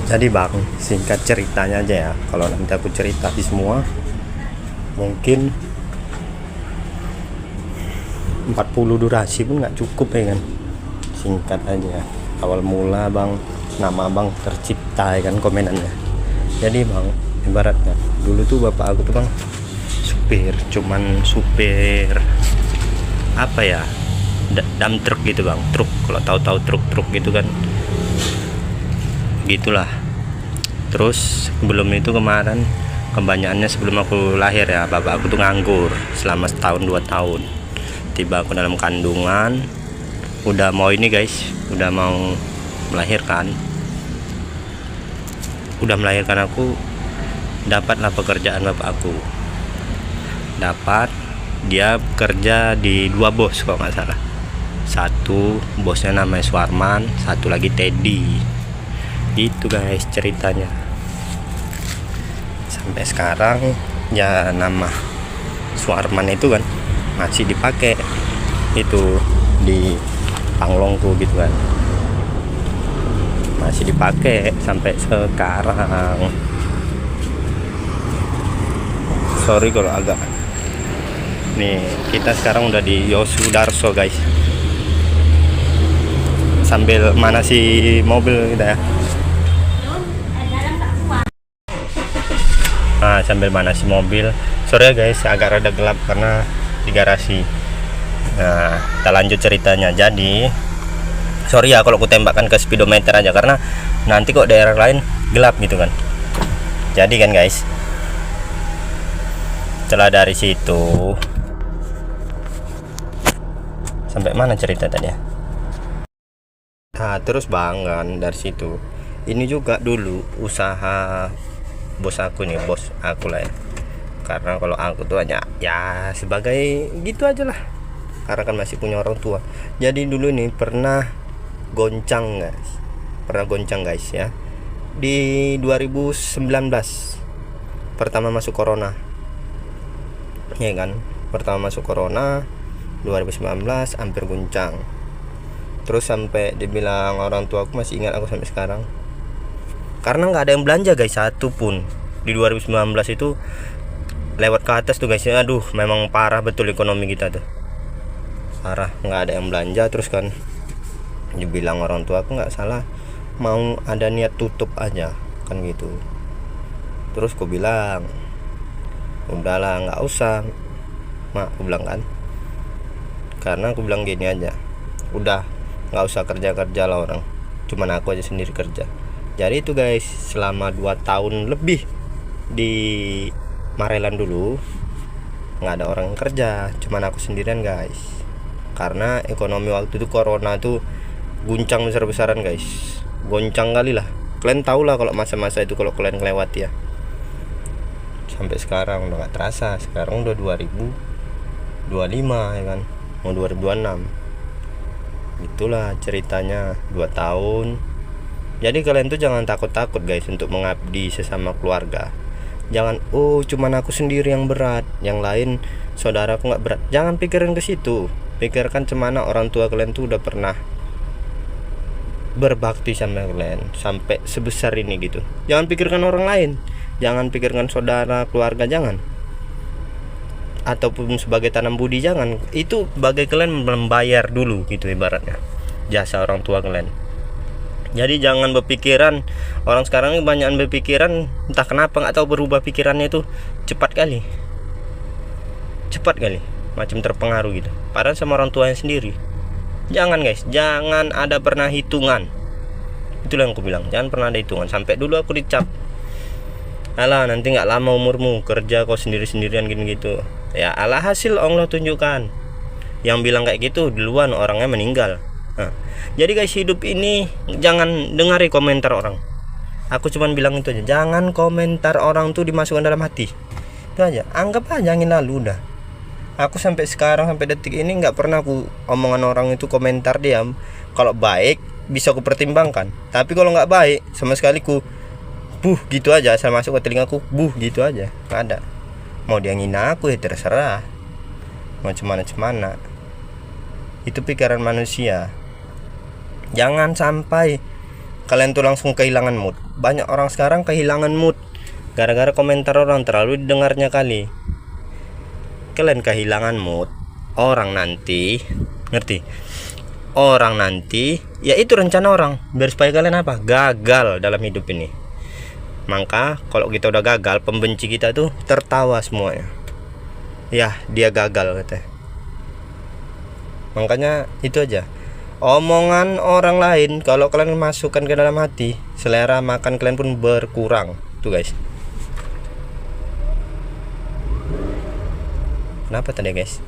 Jadi bang, singkat ceritanya aja ya. Kalau nanti aku cerita di semua, mungkin 40 durasi pun nggak cukup ya kan. Singkat aja ya. Awal mula bang, nama bang tercipta ya kan komenannya. Jadi bang, ibaratnya dulu tuh bapak aku tuh bang supir, cuman supir apa ya, dump truck gitu bang, truk. Kalau tahu-tahu truk gitu kan, gitulah. Terus sebelum itu kemarin, kebanyakannya sebelum aku lahir ya, bapak aku tuh nganggur selama setahun 2 tahun. Tiba aku dalam kandungan, udah mau ini guys, udah mau melahirkan. Udah melahirkan aku, dapatlah pekerjaan bapak aku. Dapat, dia kerja di 2 bos kalau nggak salah. Satu bosnya namanya Suarman, satu lagi Teddy. Gitu guys ceritanya. Sampai sekarang ya nama Suarman itu kan masih dipakai itu di panglongku gitu kan, masih dipakai sampai sekarang. Sorry kalau agak nih, kita sekarang udah di Yosudarso guys, sambil manasi mobil kita ya. Nah, sambil manasi mobil. Sorry ya guys, agak rada gelap karena di garasi. Nah, kita lanjut ceritanya. Jadi, sorry ya kalau aku tembakkan ke speedometer aja, karena nanti kok daerah lain gelap gitu kan. Jadi kan guys, setelah dari situ, sampai mana cerita tadi ya? Nah, terus bang kan dari situ, ini juga dulu usaha bos aku nih, bos aku lah ya. Karena kalau aku tuh hanya ya sebagai gitu aja lah, karena kan masih punya orang tua. Jadi dulu nih pernah goncang guys ya, di 2019 pertama masuk corona ya kan. Pertama masuk corona 2019 hampir guncang. Terus sampai dibilang orang tua aku, masih ingat aku sampai sekarang, karena nggak ada yang belanja guys, satu pun di 2019 itu. Lewat ke atas tuh guys, aduh memang parah betul ekonomi kita tuh, parah, nggak ada yang belanja. Terus kan dibilang orang tua aku nggak salah, mau ada niat tutup aja kan gitu. Terus aku bilang udahlah nggak usah mak, aku bilang kan, karena aku bilang gini aja, udah nggak usah kerja lah orang, cuman aku aja sendiri kerja. Jadi itu guys, selama 2 tahun lebih di Marelan dulu nggak ada orang kerja, cuman aku sendirian guys. Karena ekonomi waktu itu corona tuh guncang besar-besaran guys, goncang kali lah. Kalian tau lah kalau masa-masa itu, kalau kalian kelewat ya. Sampai sekarang udah nggak terasa, sekarang udah 2025 ya kan, mau 2026. Itulah ceritanya 2 tahun. Jadi kalian tuh jangan takut-takut guys untuk mengabdi sesama keluarga. Jangan, oh cuman aku sendiri yang berat, yang lain saudaraku nggak berat. Jangan pikirin ke situ. Pikirkan cemana orang tua kalian tuh udah pernah berbakti sama kalian sampai sebesar ini gitu. Jangan pikirkan orang lain, jangan pikirkan saudara, keluarga, jangan. Ataupun sebagai tanam budi, jangan. Itu bagai kalian membayar dulu gitu ibaratnya, jasa orang tua kalian. Jadi jangan berpikiran, orang sekarang ini banyak berpikiran, entah kenapa nggak tahu berubah pikirannya itu cepat kali, macam terpengaruh gitu. Padahal sama orang tuanya sendiri. Jangan guys, jangan ada pernah hitungan. Itulah yang aku bilang, jangan pernah ada hitungan. Sampai dulu aku dicap, alah nanti nggak lama umurmu, kerja kau sendirian gini gitu. Ya alhasil Allah tunjukkan, yang bilang kayak gitu duluan orangnya meninggal. Nah, jadi guys, hidup ini jangan dengari komentar orang. Aku cuman bilang itu aja, jangan komentar orang tuh dimasukkan dalam hati. Itu aja, anggap aja angin lalu udah. Aku sampai sekarang, sampai detik ini nggak pernah aku omongan orang itu komentar diam. Kalau baik bisa aku pertimbangkan, tapi kalau nggak baik sama sekali ku gitu aja, asal masuk ke telingaku gitu aja, nggak ada. Mau dia ngina aku ya terserah, mau cemana. Itu pikiran manusia. Jangan sampai kalian tuh langsung kehilangan mood. Banyak orang sekarang kehilangan mood gara-gara komentar orang terlalu didengarnya kali. Kalian kehilangan mood, orang nanti ngerti, orang nanti ya itu rencana orang biar supaya kalian apa, gagal dalam hidup ini. Maka kalau kita udah gagal, pembenci kita tuh tertawa semuanya, ya dia gagal katanya. Makanya itu aja, omongan orang lain kalau kalian masukkan ke dalam hati, selera makan kalian pun berkurang tuh guys. Kenapa tadi guys?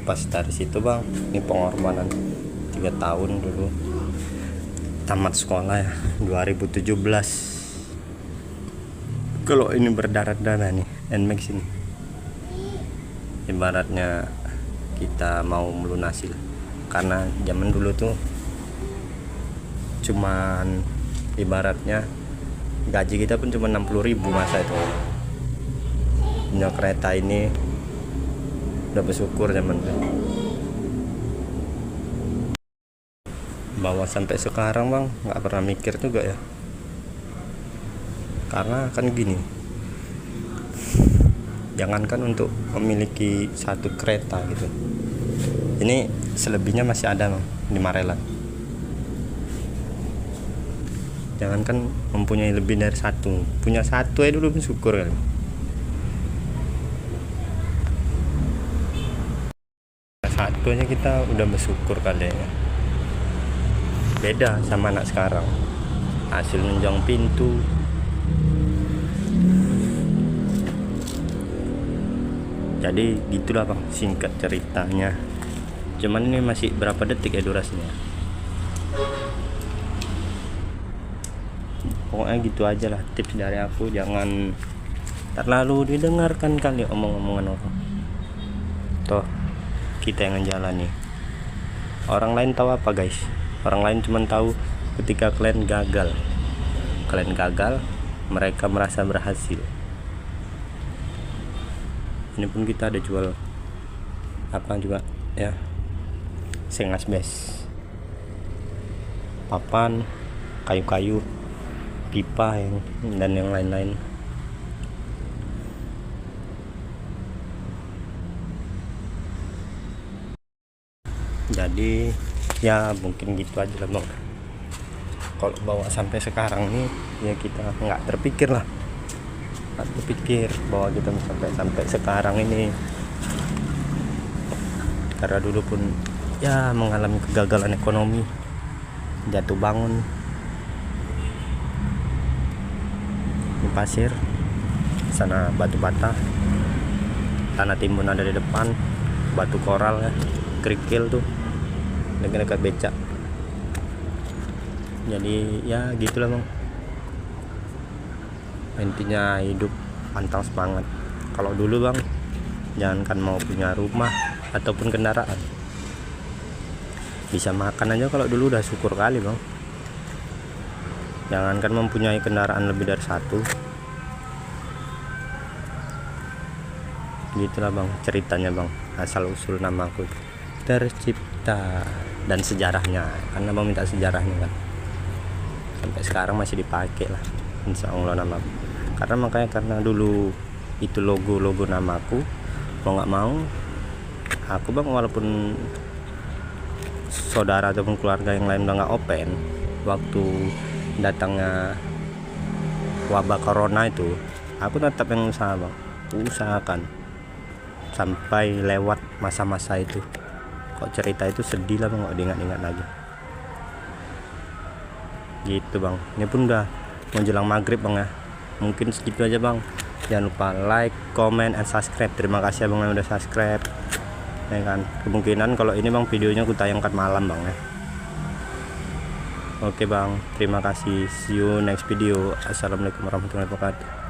Pas dari situ bang, ini pengorbanan 3 tahun dulu tamat sekolah ya 2017. Kalau ini berdarah-darah nih NMAX ini, ibaratnya kita mau melunasi lah. Karena zaman dulu tuh cuman ibaratnya gaji kita pun cuma 60.000 masa itu. Punya kereta ini udah bersyukur zaman itu. Bawa sampai sekarang bang, nggak pernah mikir juga ya. Karena kan gini, jangankan untuk memiliki satu kereta gitu, ini selebihnya masih ada bang, di Marelan. Jangankan mempunyai lebih dari satu, punya satu aja dulu bersyukur kan. Satunya kita udah bersyukur kali ya. Beda sama anak sekarang, hasil menjong pintu. Jadi gitulah bang, singkat ceritanya. Cuman ini masih berapa detik ya durasinya. Pokoknya gitu aja lah tips dari aku, jangan terlalu didengarkan kali omong-omongan orang. Toh kita yang menjalani, orang lain tahu apa guys? Orang lain cuma tahu ketika kalian gagal. Kalian gagal, mereka merasa berhasil. Ini pun kita ada jual apa juga ya, sengas bes, papan, kayu-kayu, pipa dan yang lain-lain. Jadi ya mungkin gitu aja lah bang. Kalau bawa sampai sekarang nih ya kita nggak terpikir lah, nggak terpikir bahwa kita sampai sekarang ini. Karena dulu pun ya mengalami kegagalan ekonomi, jatuh bangun di pasir, sana batu bata, tanah timbun ada di depan, batu koral ya, kerikil tuh dekat-dekat becak. Jadi ya gitulah bang, intinya hidup pantang semangat. Kalau dulu bang, jangankan mau punya rumah ataupun kendaraan, bisa makan aja kalau dulu udah syukur kali bang. Jangankan mempunyai kendaraan lebih dari satu. Gitulah bang ceritanya bang, asal usul namaku tercipta dan sejarahnya, karena mau minta sejarahnya kan, sampai sekarang masih dipakai lah insya Allah nama. Karena dulu itu logo namaku, mau nggak mau aku bang, walaupun saudara ataupun keluarga yang lain udah nggak open waktu datangnya wabah corona itu, aku tetap yang usaha bang, usahakan sampai lewat masa-masa itu. Kok cerita itu sedih lah bang, kok diingat-ingat lagi gitu bang. Ini pun udah menjelang maghrib bang ya, mungkin segitu aja bang. Jangan lupa like, comment, and subscribe. Terima kasih bang yang udah subscribe ya kan. Kemungkinan kalau ini bang videonya aku tayangkan malam bang ya. Oke bang, terima kasih, see you next video. Assalamualaikum warahmatullahi wabarakatuh.